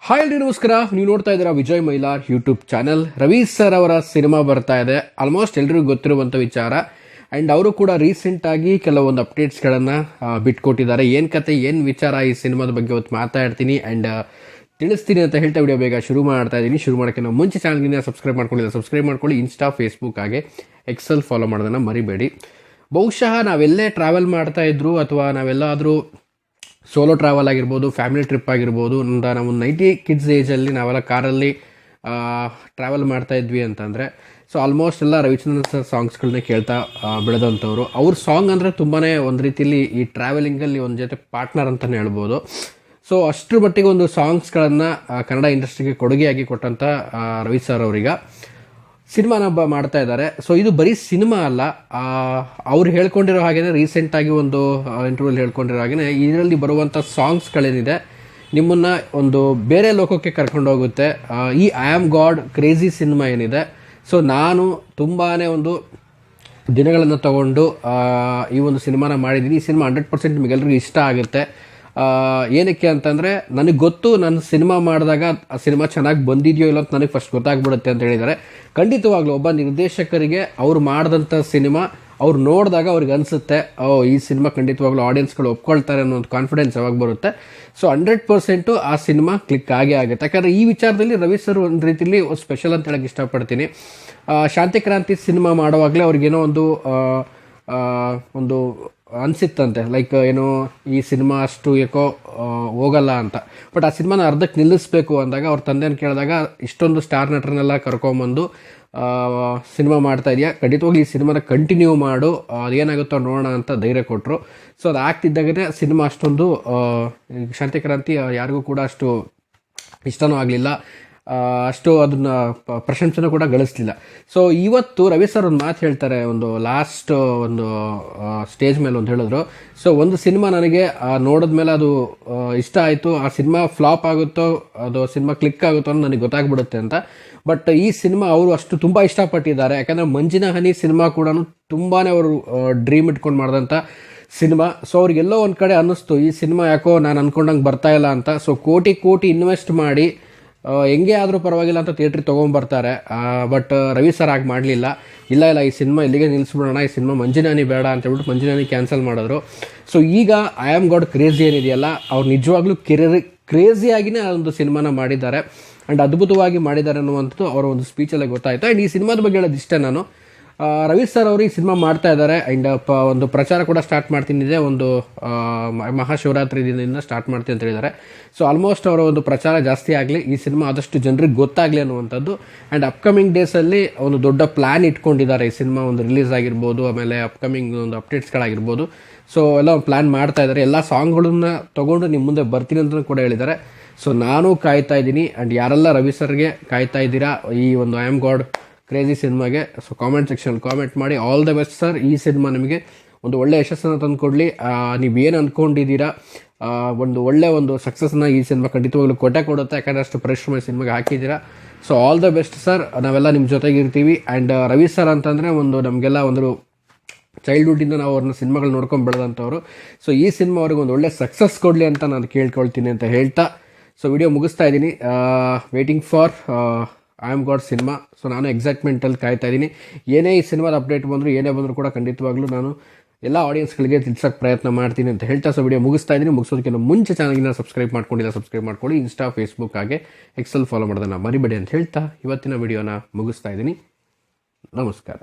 Hi ಎಲ್ರಿ ನಮಸ್ಕಾರ. ನೀವು ನೋಡ್ತಾ ಇದ್ದೀರಾ Vijay Mylar YouTube channel. Ravi sir ಅವರ ಸಿನಿಮಾ ಬರ್ತಾ ಇದೆ. ಆಲ್ಮೋಸ್ಟ್ ಎಲ್ರಿಗೂ ಗೊತ್ತಿರುವಂಥ ವಿಚಾರ. ಆ್ಯಂಡ್ ಅವರು ಕೂಡ ರೀಸೆಂಟಾಗಿ ಕೆಲವೊಂದು ಅಪ್ಡೇಟ್ಸ್ಗಳನ್ನು ಬಿಟ್ಕೊಟ್ಟಿದ್ದಾರೆ. ಏನು ಕತೆ ಏನು ವಿಚಾರ ಈ ಸಿನಿಮಾದ ಬಗ್ಗೆ ಇವತ್ತು ಮಾತಾಡ್ತೀನಿ ಆ್ಯಂಡ್ ತಿಳಿಸ್ತೀನಿ ಅಂತ ಹೇಳ್ತಾ ವಿಡಿಯೋ ಬೇಗ ಶುರು ಮಾಡ್ತಾ ಇದ್ದೀನಿ. ಶುರು ಮಾಡೋಕ್ಕೆ ನಾವು ಮುಂಚೆ ಚಾನಲ್ಗಿನ ಸಬ್ಸ್ಕ್ರೈಬ್ ಮಾಡ್ಕೊಳ್ಳಿ. ಇನ್ಸ್ಟಾ ಫೇಸ್ಬುಕ್ ಹಾಗೆ ಎಕ್ಸೆಲ್ ಫಾಲೋ ಮಾಡೋದನ್ನು ಮರಿಬೇಡಿ. ಬಹುಶಃ ನಾವೆಲ್ಲೇ ಟ್ರಾವೆಲ್ ಮಾಡ್ತಾ ಇದ್ರು ಅಥವಾ ನಾವೆಲ್ಲಾದರೂ ಸೋಲೋ ಟ್ರಾವೆಲ್ ಆಗಿರ್ಬೋದು, ಫ್ಯಾಮಿಲಿ ಟ್ರಿಪ್ ಆಗಿರ್ಬೋದು, ನಾವು 90 ಕಿಡ್ಸ್ ಏಜಲ್ಲಿ ನಾವೆಲ್ಲ ಕಾರಲ್ಲಿ ಟ್ರಾವೆಲ್ ಮಾಡ್ತಾ ಇದ್ವಿ ಅಂತಂದರೆ ಸೊ ಆಲ್ಮೋಸ್ಟ್ ಎಲ್ಲ ರವಿಚಂದ್ರನ್ ಸರ್ ಸಾಂಗ್ಸ್ಗಳನ್ನ ಕೇಳ್ತಾ ಬೆಳೆದಂಥವ್ರು. ಅವ್ರ ಸಾಂಗ್ ಅಂದರೆ ತುಂಬಾ ಒಂದು ರೀತಿಯಲ್ಲಿ ಈ ಟ್ರಾವೆಲಿಂಗಲ್ಲಿ ಒಂದು ಜೊತೆ ಪಾರ್ಟ್ನರ್ ಅಂತಲೇ ಹೇಳ್ಬೋದು. ಸೊ ಅಷ್ಟರ ಮಟ್ಟಿಗೆ ಒಂದು ಸಾಂಗ್ಸ್ಗಳನ್ನು ಕನ್ನಡ ಇಂಡಸ್ಟ್ರಿಗೆ ಕೊಡುಗೆಯಾಗಿ ಕೊಟ್ಟಂಥ ರವಿ ಸರ್ ಅವರೀಗ ಸಿನಿಮಾನ ಮಾಡ್ತಾ ಇದ್ದಾರೆ. ಸೊ ಇದು ಬರೀ ಸಿನಿಮಾ ಅಲ್ಲ, ಅವ್ರು ಹೇಳ್ಕೊಂಡಿರೋ ಹಾಗೇನೆ ರೀಸೆಂಟಾಗಿ ಒಂದು ಇಂಟರ್ವ್ಯೂಲ್ಲಿ ಹೇಳ್ಕೊಂಡಿರೋ ಹಾಗೇನೆ ಇದರಲ್ಲಿ ಬರುವಂಥ ಸಾಂಗ್ಸ್ಗಳೇನಿದೆ ನಿಮ್ಮನ್ನು ಒಂದು ಬೇರೆ ಲೋಕಕ್ಕೆ ಕರ್ಕೊಂಡು ಹೋಗುತ್ತೆ. ಈ I am god crazy cinema ಏನಿದೆ, ಸೊ ನಾನು ತುಂಬಾ ಒಂದು ದಿನಗಳನ್ನು ತಗೊಂಡು ಈ ಒಂದು ಸಿನಿಮಾನ ಮಾಡಿದ್ದೀನಿ. ಈ ಸಿನಿಮಾ 100% ನಿಮಗೆಲ್ಲರಿಗೂ ಇಷ್ಟ ಆಗುತ್ತೆ. ಏನಕ್ಕೆ ಅಂತಂದರೆ ನನಗೆ ಗೊತ್ತು, ನನ್ನ ಸಿನಿಮಾ ಮಾಡಿದಾಗ ಆ ಸಿನಿಮಾ ಚೆನ್ನಾಗಿ ಬಂದಿದೆಯೋ ಇಲ್ಲ ಅಂತ ನನಗೆ ಫಸ್ಟ್ ಗೊತ್ತಾಗ್ಬಿಡುತ್ತೆ ಅಂತ ಹೇಳಿದ್ದಾರೆ. ಖಂಡಿತವಾಗ್ಲೂ ಒಬ್ಬ ನಿರ್ದೇಶಕರಿಗೆ ಅವ್ರು ಮಾಡಿದಂಥ ಸಿನಿಮಾ ಅವ್ರು ನೋಡಿದಾಗ ಅವ್ರಿಗೆ ಅನಿಸುತ್ತೆ, ಈ ಸಿನಿಮಾ ಖಂಡಿತವಾಗ್ಲೂ ಆಡಿಯನ್ಸ್ಗಳು ಒಪ್ಕೊಳ್ತಾರೆ ಅನ್ನೋ ಒಂದು ಕಾನ್ಫಿಡೆನ್ಸ್ ಯಾವಾಗ ಬರುತ್ತೆ. ಸೊ 100% ಆ ಸಿನಿಮಾ ಕ್ಲಿಕ್ ಆಗೇ ಆಗುತ್ತೆ. ಯಾಕಂದರೆ ಈ ವಿಚಾರದಲ್ಲಿ ರವಿ ಸರ್ ಒಂದು ರೀತಿಯಲ್ಲಿ ಸ್ಪೆಷಲ್ ಅಂತ ಹೇಳಕ್ಕೆ ಇಷ್ಟಪಡ್ತೀನಿ. ಶಾಂತಿ ಕ್ರಾಂತಿ ಸಿನಿಮಾ ಮಾಡುವಾಗಲೇ ಅವ್ರಿಗೇನೋ ಒಂದು ಅನಿಸಿತ್ತಂತೆ, ಲೈಕ್ ಏನೋ ಈ ಸಿನಿಮಾ ಅಷ್ಟು ಏಕೋ ಹೋಗಲ್ಲ ಅಂತ. ಬಟ್ ಆ ಸಿನಿಮಾನ ಅರ್ಧಕ್ಕೆ ನಿಲ್ಲಿಸಬೇಕು ಅಂದಾಗ ಅವ್ರ ತಂದೆನ ಕೇಳಿದಾಗ ಇಷ್ಟೊಂದು ಸ್ಟಾರ್ ನಟರನ್ನೆಲ್ಲ ಕರ್ಕೊಂಬಂದು ಸಿನಿಮಾ ಮಾಡ್ತಾ ಇದೆಯಾ, ಖಂಡಿತವಾಗ್ಲೂ ಈ ಸಿನಿಮಾನ ಕಂಟಿನ್ಯೂ ಮಾಡು, ಅದೇನಾಗುತ್ತೋ ನೋಡೋಣ ಅಂತ ಧೈರ್ಯ ಕೊಟ್ಟರು. ಸೊ ಅದು ಆಗ್ತಿದ್ದಾಗೇ ಸಿನಿಮಾ ಅಷ್ಟೊಂದು ಶಾಂತಿ ಕ್ರಾಂತಿ ಯಾರಿಗೂ ಕೂಡ ಅಷ್ಟು ಇಷ್ಟನೂ ಆಗಲಿಲ್ಲ, ಅಷ್ಟು ಅದನ್ನ ಪ್ರಶಂಸನೆ ಕೂಡ ಗಳಿಸಲಿಲ್ಲ. ಸೊ ಇವತ್ತು ರವಿ ಸರ್ ಒಂದು ಮಾತು ಹೇಳ್ತಾರೆ, ಒಂದು ಲಾಸ್ಟ್ ಒಂದು ಸ್ಟೇಜ್ ಮೇಲೆ ಒಂದು ಹೇಳಿದ್ರು. ಸೊ ಒಂದು ಸಿನಿಮಾ ನನಗೆ ನೋಡಿದ್ಮೇಲೆ ಅದು ಇಷ್ಟ ಆಯಿತು, ಆ ಸಿನಿಮಾ ಫ್ಲಾಪ್ ಆಗುತ್ತೋ ಅದು ಸಿನಿಮಾ ಕ್ಲಿಕ್ ಆಗುತ್ತೋ ಅಂತ ನನಗೆ ಗೊತ್ತಾಗ್ಬಿಡುತ್ತೆ ಅಂತ. ಬಟ್ ಈ ಸಿನಿಮಾ ಅವರು ಅಷ್ಟು ತುಂಬ ಇಷ್ಟಪಟ್ಟಿದ್ದಾರೆ. ಯಾಕಂದರೆ ಮಂಜಿನ ಹನಿ ಸಿನಿಮಾ ಕೂಡ ತುಂಬಾ ಅವರು ಡ್ರೀಮ್ ಇಟ್ಕೊಂಡು ಮಾಡಿದಂಥ ಸಿನಿಮಾ. ಸೊ ಅವ್ರಿಗೆಲ್ಲೋ ಒಂದು ಕಡೆ ಅನ್ನಿಸ್ತು ಈ ಸಿನಿಮಾ ಯಾಕೋ ನಾನು ಅಂದ್ಕೊಂಡಂಗೆ ಬರ್ತಾ ಇಲ್ಲ ಅಂತ. ಸೊ ಕೋಟಿ ಇನ್ವೆಸ್ಟ್ ಮಾಡಿ ಹೆಂಗೆ ಆದರೂ ಪರವಾಗಿಲ್ಲ ಅಂತ ಥಿಯೇಟ್ರಿಗೆ ತೊಗೊಂಬರ್ತಾರೆ. ಬಟ್ ರವಿ ಸರ್ ಆಗಿ ಮಾಡಲಿಲ್ಲ. ಇಲ್ಲ ಈ ಸಿನಿಮಾ ಇಲ್ಲಿಗೆ ನಿಲ್ಲಿಸ್ಬಿಡೋಣ, ಈ ಸಿನಿಮಾ ಮಂಜಿನಾನಿ ಬೇಡ ಅಂತ ಹೇಳ್ಬಿಟ್ಟು ಮಂಜಿನಾನಿ ಕ್ಯಾನ್ಸಲ್ ಮಾಡಿದ್ರು. ಸೊ ಈಗ ಐ ಆಮ್ ಗಾಡ್ ಕ್ರೇಜಿ ಏನಿದೆಯಲ್ಲ, ಅವ್ರು ನಿಜವಾಗ್ಲೂ ಕ್ರೇಜಿಯಾಗಿಯೇ ಆ ಒಂದು ಸಿನಿಮಾನ ಮಾಡಿದ್ದಾರೆ ಆ್ಯಂಡ್ ಅದ್ಭುತವಾಗಿ ಮಾಡಿದ್ದಾರೆ ಅನ್ನುವಂಥದ್ದು ಅವರ ಒಂದು ಸ್ಪೀಚಲ್ಲೇ ಗೊತ್ತಾಯಿತು. ಆ್ಯಂಡ್ ಈ ಸಿನಿಮಾದ ಬಗ್ಗೆ ಹೇಳೋದು ಇಷ್ಟೇ ನಾನು. ರವಿ ಸರ್ ಅವರು ಈ ಸಿನಿಮಾ ಮಾಡ್ತಾ ಇದ್ದಾರೆ ಆ್ಯಂಡ್ ಒಂದು ಪ್ರಚಾರ ಕೂಡ ಸ್ಟಾರ್ಟ್ ಮಾಡ್ತೀನಿ, ಒಂದು ಮಹಾಶಿವರಾತ್ರಿ ದಿನದಿಂದ ಸ್ಟಾರ್ಟ್ ಮಾಡ್ತೀನಿ ಅಂತ ಹೇಳಿದ್ದಾರೆ. ಸೊ ಆಲ್ಮೋಸ್ಟ್ ಅವರ ಒಂದು ಪ್ರಚಾರ ಜಾಸ್ತಿ ಆಗಲಿ, ಈ ಸಿನಿಮಾ ಆದಷ್ಟು ಜನರಿಗೆ ಗೊತ್ತಾಗಲಿ ಅನ್ನುವಂಥದ್ದು. ಆ್ಯಂಡ್ ಅಪ್ಕಮಿಂಗ್ ಡೇಸಲ್ಲಿ ಒಂದು ದೊಡ್ಡ ಪ್ಲ್ಯಾನ್ ಇಟ್ಕೊಂಡಿದ್ದಾರೆ. ಈ ಸಿನಿಮಾ ಒಂದು ರಿಲೀಸ್ ಆಗಿರ್ಬೋದು, ಆಮೇಲೆ ಅಪ್ಕಮಿಂಗ್ ಒಂದು ಅಪ್ಡೇಟ್ಸ್ಗಳಾಗಿರ್ಬೋದು. ಸೊ ಎಲ್ಲ ಒಂದು ಪ್ಲ್ಯಾನ್ ಮಾಡ್ತಾ ಇದ್ದಾರೆ. ಎಲ್ಲ ಸಾಂಗ್ಗಳನ್ನ ತೊಗೊಂಡು ನಿಮ್ಮ ಮುಂದೆ ಬರ್ತೀನಿ ಅಂತ ಕೂಡ ಹೇಳಿದ್ದಾರೆ. ಸೊ ನಾನು ಕಾಯ್ತಾ ಇದ್ದೀನಿ. ಆ್ಯಂಡ್ ಯಾರೆಲ್ಲ ರವಿ ಸರ್ಗೆ ಕಾಯ್ತಾ ಇದ್ದೀರಾ ಈ ಒಂದು ಐ ಆಮ್ ಗಾಡ್ ಕ್ರೇಜಿ ಸಿನಿಮಾಗೆ, ಸೊ ಕಾಮೆಂಟ್ ಸೆಕ್ಷನ್ ಕಾಮೆಂಟ್ ಮಾಡಿ. All the best sir. ಈ ಸಿನಿಮಾ ನಿಮಗೆ ಒಂದು ಒಳ್ಳೆ ಯಶಸ್ಸನ್ನು ತಂದುಕೊಡ್ಲಿ. ನೀವೇನು ಅಂದ್ಕೊಂಡಿದ್ದೀರಾ ಒಂದು ಒಳ್ಳೆ ಒಂದು ಸಕ್ಸಸ್ನ ಈ ಸಿನಿಮಾ ಖಂಡಿತವಾಗ್ಲೂ ಕೊಡುತ್ತೆ. ಯಾಕಂದರೆ ಅಷ್ಟು ಪರಿಶ್ರಮ ಈ ಸಿನಿಮಾಗೆ ಹಾಕಿದ್ದೀರಾ. So all the best sir. ನಾವೆಲ್ಲ ನಿಮ್ಮ ಜೊತೆಗೆ ಇರ್ತೀವಿ. ಆ್ಯಂಡ್ ರವಿ ಸರ್ ಅಂತಂದರೆ ಒಂದು ನಮಗೆಲ್ಲ ಒಂದು ಚೈಲ್ಡ್ಹುಡ್ಡಿಂದ ನಾವು ಅವ್ರನ್ನ ಸಿನಿಮಾಗಳು ನೋಡ್ಕೊಂಡು ಬೆಳೆದಂಥವ್ರು. ಸೊ ಈ ಸಿನಿಮಾ ಅವ್ರಿಗೆ ಒಂದು ಒಳ್ಳೆ ಸಕ್ಸಸ್ ಕೊಡಲಿ ಅಂತ ನಾನು ಕೇಳ್ಕೊಳ್ತೀನಿ ಅಂತ ಹೇಳ್ತಾ ಸೊ ವಿಡಿಯೋ ಮುಗಿಸ್ತಾ ಇದ್ದೀನಿ. Waiting for I am god cinema. So ನಾನು ಎಕ್ಸೈಟ್ಮೆಂಟಲ್ಲಿ ಕಾಯ್ತಾ ಇದ್ದೀನಿ. ಏನೇ ಈ ಸಿನಿಮಾದ ಅಪ್ಡೇಟ್ ಏನೇ ಬಂದರೂ ಕೂಡ ಖಂಡಿತವಾಗ್ಲೂ ನಾನು ಎಲ್ಲ ಆಡಿಯನ್ಸ್ಗಳಿಗೆ ತಿಳಿಸೋಕ್ಕೆ ಪ್ರಯತ್ನ ಮಾಡ್ತೀನಿ ಅಂತ ಹೇಳ್ತಾ ಸೊ ವಿಡಿಯೋ ಮುಗಿಸ್ತಾ ಇದ್ದೀನಿ. ಮುಗಿಸೋದಕ್ಕಿಂತ ಮುಂಚೆ ಚಾನಲ್ಗಿನ ಸಬ್ಸ್ಕ್ರೈಬ್ ಮಾಡ್ಕೊಳ್ಳಿ. ಇನ್ಸ್ಟಾ ಫೇಸ್ಬುಕ್ ಹಾಗೆ ಎಕ್ಸೆಲ್ ಫಾಲೋ ಮಾಡೋದನ್ನು ಮರಿಬೇಡಿ ಅಂತ ಹೇಳ್ತಾ ಇವತ್ತಿನ ವಿಡಿಯೋನ ಮುಗಿಸ್ತಾ ಇದ್ದೀನಿ. ನಮಸ್ಕಾರ.